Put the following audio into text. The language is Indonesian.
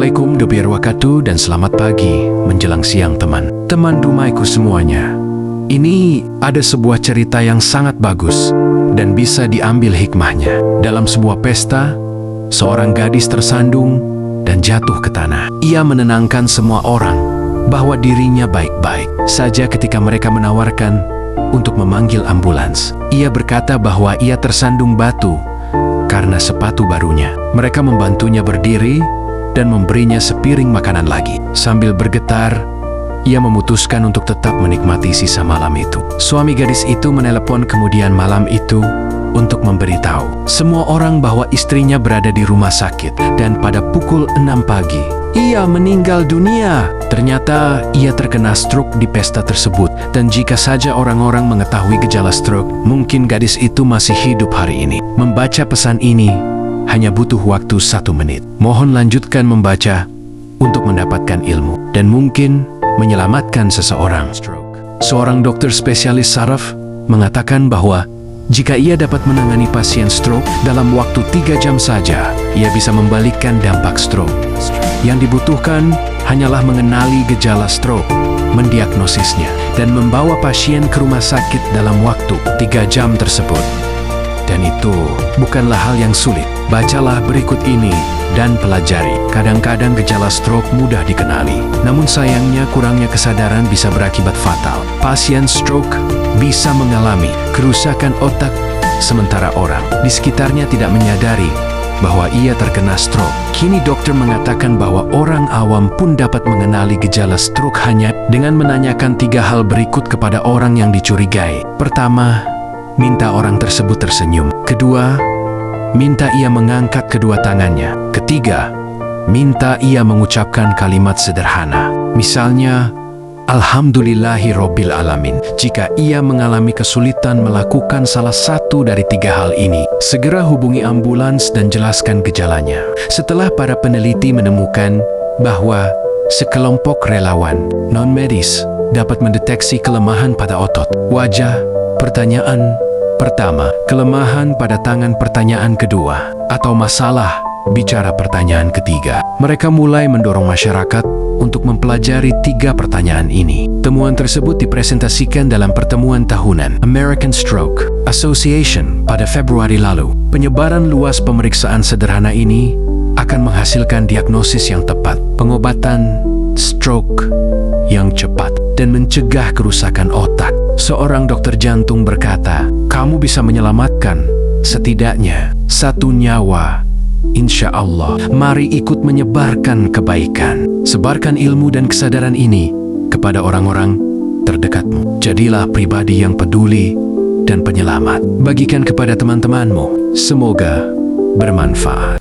Assalamualaikum warahmatullahi wabarakatuh dan selamat pagi menjelang siang teman rumahku semuanya. Ini ada sebuah cerita yang sangat bagus dan bisa diambil hikmahnya. Dalam sebuah pesta, seorang gadis tersandung dan jatuh ke tanah. Ia menenangkan semua orang bahwa dirinya baik-baik saja ketika mereka menawarkan untuk memanggil ambulans. Ia berkata bahwa ia tersandung batu karena sepatu barunya. Mereka membantunya berdiri dan memberinya sepiring makanan lagi. Sambil bergetar, ia memutuskan untuk tetap menikmati sisa malam itu. Suami gadis itu menelepon kemudian malam itu untuk memberitahu semua orang bahwa istrinya berada di rumah sakit dan pada pukul 6 pagi ia meninggal dunia. Ternyata ia terkena stroke di pesta tersebut, dan jika saja orang-orang mengetahui gejala stroke, mungkin gadis itu masih hidup hari ini. Membaca pesan ini hanya butuh waktu 1 menit. Mohon lanjutkan membaca untuk mendapatkan ilmu dan mungkin menyelamatkan seseorang. Seorang dokter spesialis saraf mengatakan bahwa jika ia dapat menangani pasien stroke dalam waktu 3 jam saja, ia bisa membalikkan dampak stroke. Yang dibutuhkan hanyalah mengenali gejala stroke, mendiagnosisnya, dan membawa pasien ke rumah sakit dalam waktu 3 jam tersebut. Dan itu bukanlah hal yang sulit. Bacalah berikut ini dan pelajari. Kadang-kadang gejala stroke mudah dikenali, namun sayangnya kurangnya kesadaran bisa berakibat fatal. Pasien stroke bisa mengalami kerusakan otak, sementara orang di sekitarnya tidak menyadari bahwa ia terkena stroke. Kini dokter mengatakan bahwa orang awam pun dapat mengenali gejala stroke hanya dengan menanyakan 3 hal berikut kepada orang yang dicurigai. Pertama, minta orang tersebut tersenyum. Kedua, minta ia mengangkat kedua tangannya. Ketiga, minta ia mengucapkan kalimat sederhana. Misalnya, Alhamdulillahirobbil alamin. Jika ia mengalami kesulitan melakukan salah satu dari 3 hal ini, segera hubungi ambulans dan jelaskan gejalanya. Setelah para peneliti menemukan bahwa sekelompok relawan non-medis dapat mendeteksi kelemahan pada otot wajah, pertanyaan pertama, kelemahan pada tangan pertanyaan kedua, atau masalah bicara pertanyaan ketiga. Mereka mulai mendorong masyarakat untuk mempelajari 3 pertanyaan ini. Temuan tersebut dipresentasikan dalam pertemuan tahunan American Stroke Association pada Februari lalu. Penyebaran luas pemeriksaan sederhana ini akan menghasilkan diagnosis yang tepat, pengobatan stroke yang cepat, dan mencegah kerusakan otak. Seorang dokter jantung berkata, "Kamu bisa menyelamatkan setidaknya 1 nyawa. Insya Allah, mari ikut menyebarkan kebaikan. Sebarkan ilmu dan kesadaran ini kepada orang-orang terdekatmu. Jadilah pribadi yang peduli dan penyelamat. Bagikan kepada teman-temanmu. Semoga bermanfaat."